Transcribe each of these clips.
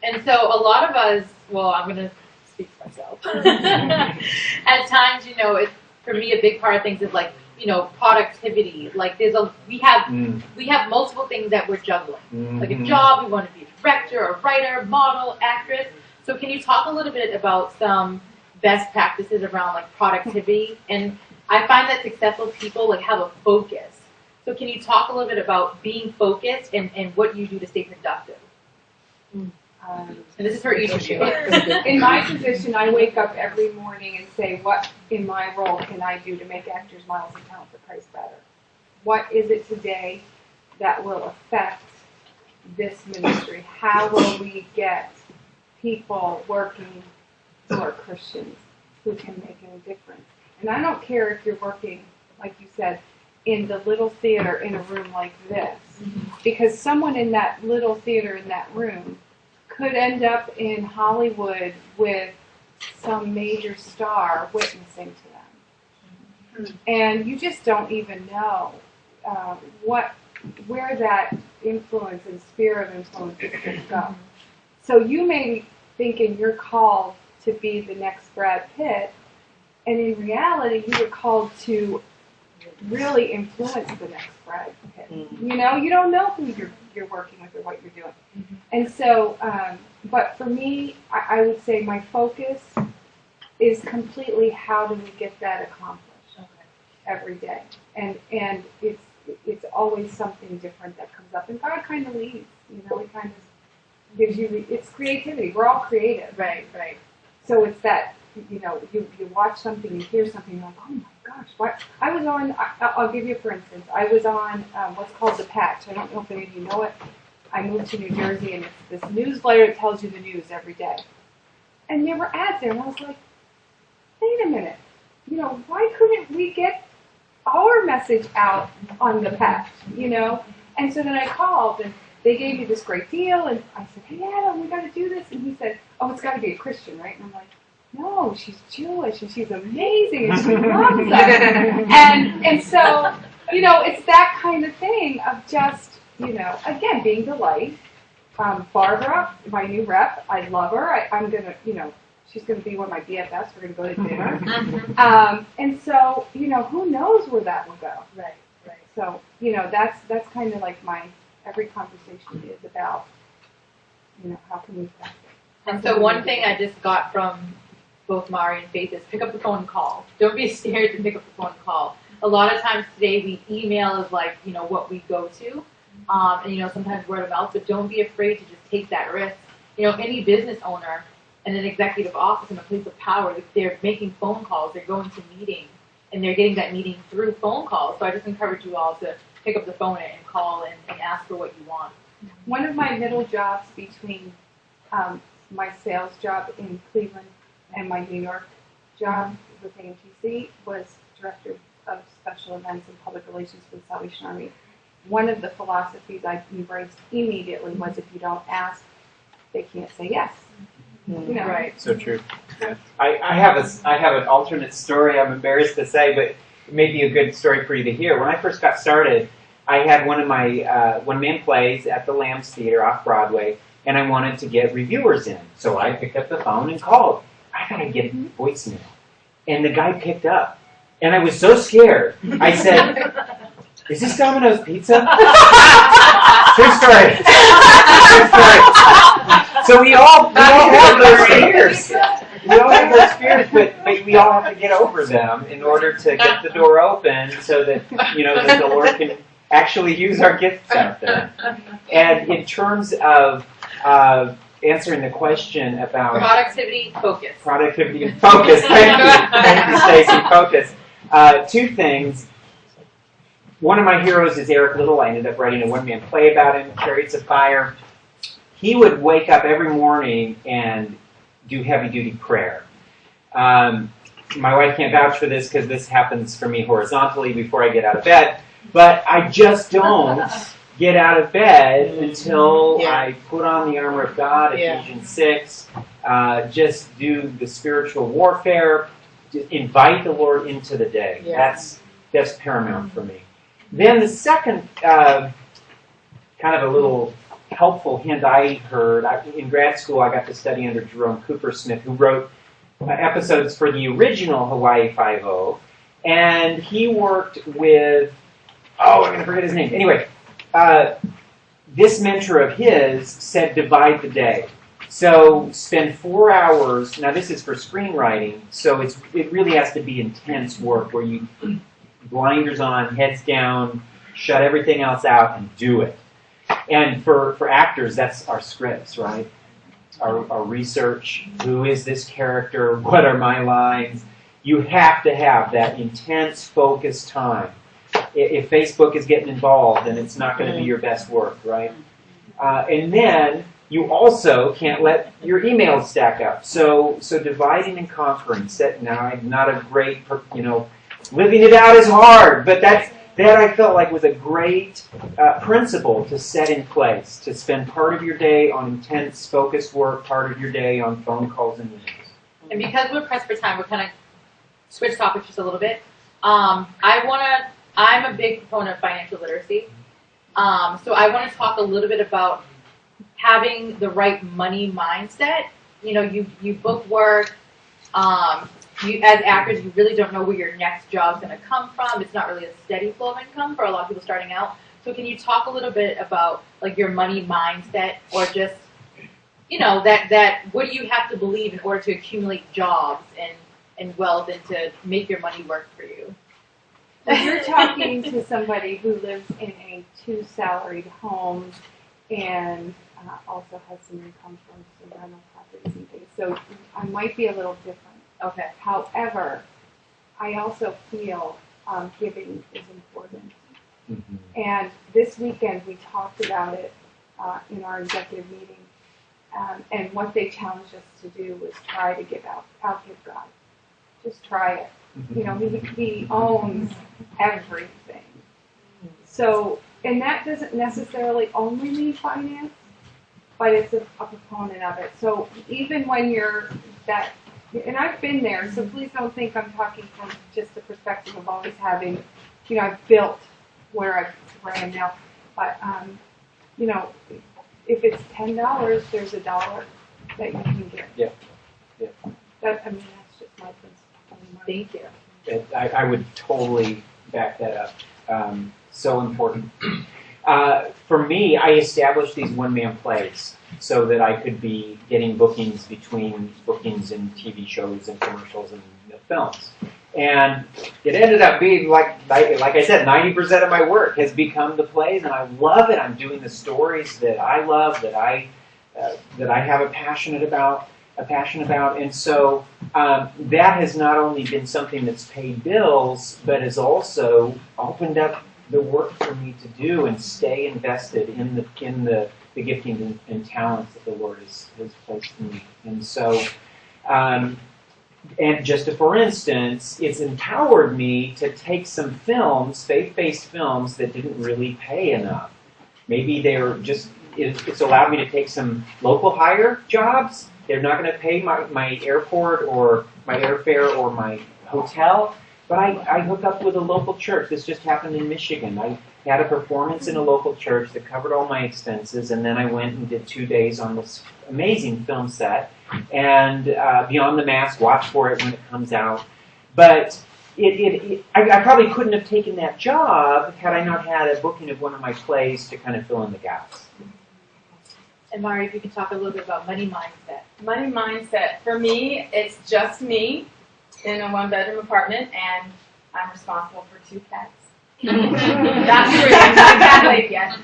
And so a lot of us, well, I'm going to speak for myself. At times, for me, a big part of things is like, productivity. Like we have multiple things that we're juggling. Like a job, we want to be a director, a writer, model, actress. So can you talk a little bit about some best practices around like productivity? And I find that successful people like have a focus. So can you talk a little bit about being focused and what you do to stay productive? And this is for each of you. In my position, I wake up every morning and say, what in my role can I do to make Actors, Miles, and Talent for Christ better? What is it today that will affect this ministry? How will we get people working who are Christians, who can make a difference? And I don't care if you're working, like you said, in the little theater in a room like this, because someone in that little theater in that room could end up in Hollywood with some major star witnessing to them. And you just don't even know where that influence and sphere of influence is going to go. So you may be thinking you're called to be the next Brad Pitt, and in reality you were called to really influence the next Brad Pitt. You don't know who you're working with or what you're doing. And so, but for me, I would say my focus is completely how do we get that accomplished every day. And it's always something different that comes up. And God kind of leads, He kind of gives you, it's creativity. We're all creative. Right. So it's that, you watch something, you hear something, you're like, oh my gosh, what? I was on, I'll give you for instance, I was on what's called The Patch. I don't know if any of you know it. I moved to New Jersey, and it's this newsletter that tells you the news every day. And there were ads there, and I was like, wait a minute, why couldn't we get our message out on The Patch, And so then I called, and they gave me this great deal, and I said, hey, Adam, we got to do this. And he said, oh, it's got to be a Christian, right? And I'm like, no, she's Jewish, and she's amazing, and she loves us. and so, it's that kind of thing of just, again, being the light. Barbara, my new rep, I love her. I'm going to, she's going to be one of my BFFs. We're going to go to dinner. And so, who knows where that will go. Right. So, that's kind of like every conversation is about, how can we practice. And so one thing I just got from both Mari and Faith is pick up the phone and call. Don't be scared to pick up the phone and call. A lot of times today we email is like, what we go to. And, sometimes word of mouth, but don't be afraid to just take that risk. Any business owner in an executive office in a place of power, if they're making phone calls, they're going to meetings, and they're getting that meeting through phone calls. So I just encourage you all to pick up the phone and call and ask for what you want. One of my middle jobs between my sales job in Cleveland and my New York job with AMTC was Director of Special Events and Public Relations for the Salvation Army. One of the philosophies I embraced immediately was if you don't ask, they can't say yes. Right. So true. Yeah. I have an alternate story I'm embarrassed to say, but it may be a good story for you to hear. When I first got started, I had one of my one-man plays at the Lambs Theater off Broadway, and I wanted to get reviewers in. So I picked up the phone and called. I got to get voicemail. And the guy picked up. And I was so scared. I said, is this Domino's Pizza? True story. True story. So we all have those fears. We all have those fears, but we all have to get over them in order to get the door open so that, that the Lord can actually use our gifts out there. And in terms of answering the question about productivity, focus. Productivity and focus. Thank you, Stacey. Focus. Two things. One of my heroes is Eric Little. I ended up writing a one-man play about him, Chariots of Fire. He would wake up every morning and do heavy-duty prayer. My wife can't vouch for this because this happens for me horizontally before I get out of bed. But I just don't get out of bed until I put on the armor of God, Ephesians 6, just do the spiritual warfare, invite the Lord into the day. That's paramount for me. Then the second, kind of a little helpful hint I heard, in grad school I got to study under Jerome Cooper Smith, who wrote episodes for the original Hawaii Five-0, and he worked with, I'm going to forget his name. Anyway, this mentor of his said divide the day. So spend 4 hours, now this is for screenwriting, so it really has to be intense work where you blinders on, heads down, shut everything else out and do it. And for actors, that's our scripts, right? Our research, who is this character, what are my lines? You have to have that intense, focused time. If Facebook is getting involved, then it's not going to be your best work, right? And then you also can't let your emails stack up. So dividing and conquering. Now, I'm not a great, living it out is hard, but that I felt like was a great principle to set in place, to spend part of your day on intense, focused work, part of your day on phone calls and emails. And because we're pressed for time, we're kind of switch topics just a little bit. I'm a big proponent of financial literacy. So I want to talk a little bit about having the right money mindset. You book work. You, as actors, you really don't know where your next job's going to come from. It's not really a steady flow of income for a lot of people starting out. So can you talk a little bit about like your money mindset, or just that what do you have to believe in order to accumulate jobs and wealth and to make your money work for you? If you're talking to somebody who lives in a 2-salaried home and also has some income from some rental properties and things, so I might be a little different. Okay. However, I also feel giving is important. Mm-hmm. And this weekend we talked about it in our executive meeting, and what they challenged us to do was try to give outgive God. Just try it. Mm-hmm. He owns everything. So, and that doesn't necessarily only mean finance, but it's a proponent of it. So even when you're that, and I've been there, so please don't think I'm talking from just the perspective of always having, I've built where I am now. But, if it's $10, there's $1 that you can get. Yeah. Yeah. That's just my principle. Thank you. I would totally back that up. So important. For me, I established these one-man plays so that I could be getting bookings between bookings in TV shows and commercials and films. And it ended up being, like I said, 90% of my work has become the plays, and I love it. I'm doing the stories that I love, that I have a passion about. And so that has not only been something that's paid bills, but has also opened up the work for me to do and stay invested in the gifting and talents that the Lord has placed in me. And so, and just for instance, it's empowered me to take some films, faith-based films, that didn't really pay enough. Maybe it's allowed me to take some local hire jobs. They're not going to pay my airport or my airfare or my hotel, but I hook up with a local church. This just happened in Michigan. I had a performance in a local church that covered all my expenses, and then I went and did 2 days on this amazing film set. And Beyond the Mask, watch for it when it comes out. But I probably couldn't have taken that job had I not had a booking of one of my plays to kind of fill in the gaps. And Mari, if you could talk a little bit about money mindset. Money mindset, for me, it's just me in a 1-bedroom apartment, and I'm responsible for 2 pets. Not true, I'm not that lady yet.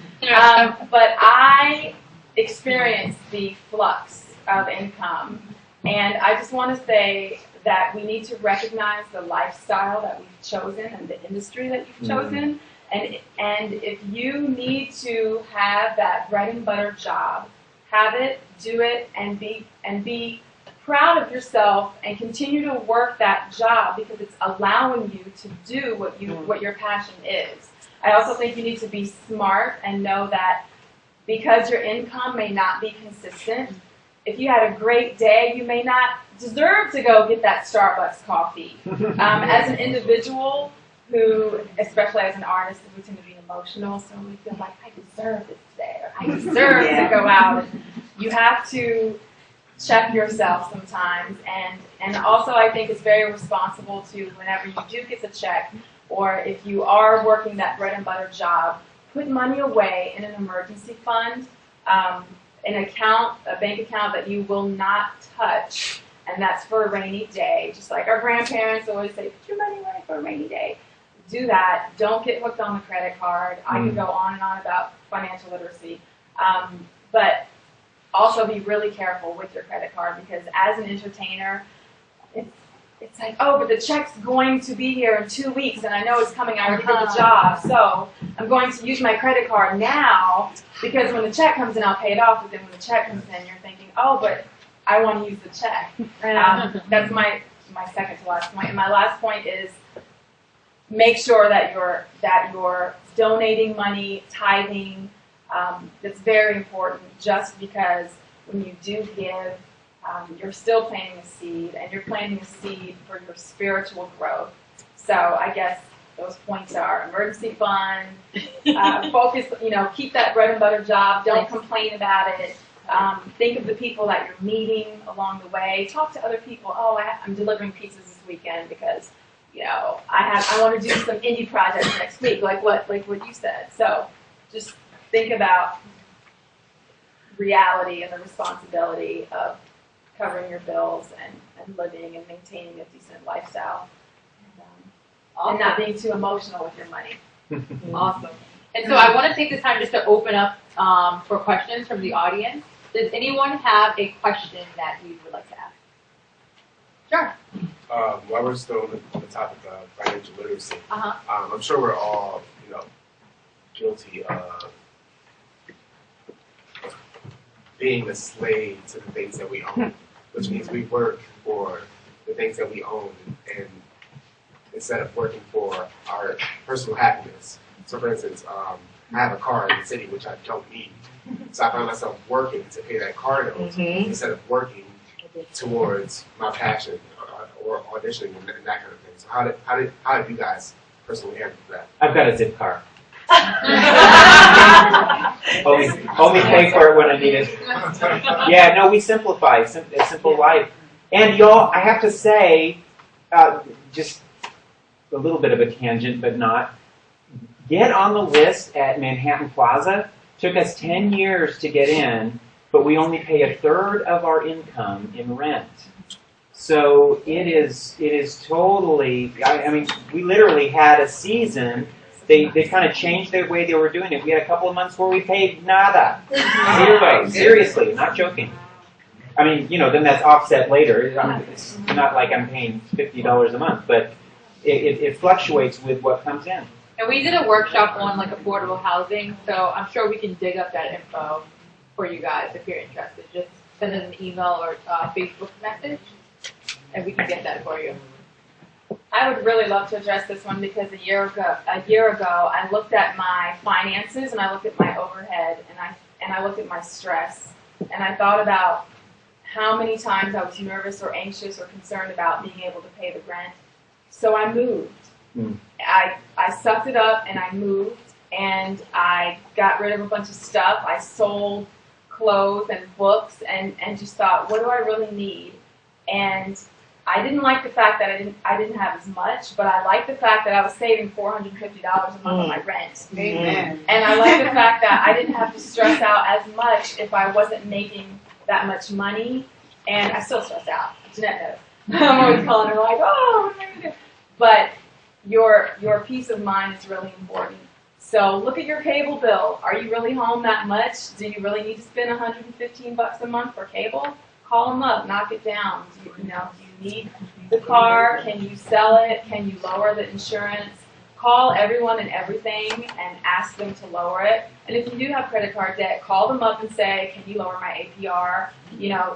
But I experienced the flux of income, and I just want to say that we need to recognize the lifestyle that we've chosen and the industry that you've chosen. And if you need to have that bread and butter job, have it, do it, and be proud of yourself and continue to work that job because it's allowing you to do what your passion is. I also think you need to be smart and know that because your income may not be consistent, if you had a great day, you may not deserve to go get that Starbucks coffee. As an individual who, especially as an artist, we tend to be emotional, so we feel like I deserve this today, or I deserve to go out. And you have to check yourself sometimes, and also I think it's very responsible to, whenever you do get the check, or if you are working that bread and butter job, put money away in an emergency fund, an account, a bank account that you will not touch, and that's for a rainy day. Just like our grandparents always say, put your money away for a rainy day. Do that. Don't get hooked on the credit card. I can go on and on about financial literacy. But also be really careful with your credit card, because as an entertainer, it's like, oh, but the check's going to be here in 2 weeks, and I know it's coming. I already did the job, so I'm going to use my credit card now, because when the check comes in, I'll pay it off. But then when the check comes in, you're thinking, oh, but I want to use the check. That's my second to last point. And my last point is make sure that you're donating money, tithing. That's very important, just because when you do give, you're still planting a seed, and you're planting a seed for your spiritual growth. So I guess those points are emergency fund, focus, keep that bread and butter job, don't complain about it. Think of the people that you're meeting along the way. Talk to other people. Oh, I'm delivering pizzas this weekend because, I want to do some indie projects next week, like what you said. So just think about reality and the responsibility of covering your bills and living and maintaining a decent lifestyle, and not being too emotional with your money. Awesome. And so I want to take this time just to open up for questions from the audience. Does anyone have a question that you would like to ask? Sure. While we're still on the topic of financial literacy, I'm sure we're all, guilty of being a slave to the things that we own, which means we work for the things that we own, and instead of working for our personal happiness. So, for instance, I have a car in the city which I don't need, so I find myself working to pay that car note instead of working towards my passion or auditioning and that kind of thing. So, how did you guys personally handle that? I've got a zip car. only pay for it when I need it. Yeah, no, we simplify. A simple life. And y'all, I have to say, just a little bit of a tangent, but not. Get on the list at Manhattan Plaza. Took us 10 years to get in, but we only pay a third of our income in rent. So it is totally, I mean, we literally had a season. They kind of changed their way they were doing it. We had a couple of months where we paid nada. Zero. Seriously, not joking. I mean, then that's offset later. It's not like I'm paying $50 a month, but it fluctuates with what comes in. And we did a workshop on affordable housing, so I'm sure we can dig up that info for you guys if you're interested. Just send us an email or Facebook message, and we can get that for you. I would really love to address this one, because a year ago, I looked at my finances, and I looked at my overhead, and I looked at my stress, and I thought about how many times I was nervous or anxious or concerned about being able to pay the rent. So I moved. I sucked it up, and I moved, and I got rid of a bunch of stuff. I sold clothes and books, and just thought, what do I really need? And I didn't like the fact that I didn't have as much, but I liked the fact that I was saving $450 a month on my rent. Amen. And I liked the fact that I didn't have to stress out as much if I wasn't making that much money. And I still stress out. Jeanette knows. I'm always calling her like, oh, what am I going to do? But your peace of mind is really important. So look at your cable bill. Are you really home that much? Do you really need to spend $115 a month for cable? Call them up, knock it down. Do you need the car? Can you sell it? Can you lower the insurance? Call everyone and everything and ask them to lower it. And if you do have credit card debt, call them up and say, can you lower my APR?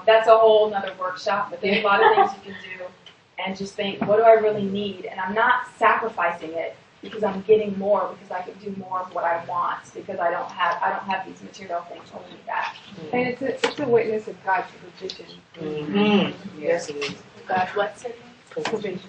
That's a whole nother workshop, but there's a lot of things you can do. And just think, what do I really need? And I'm not sacrificing it because I'm getting more, because I can do more of what I want, because I don't have these material things holding me back. And it's a witness of God's provision. Yes, it is. God's what? Provision.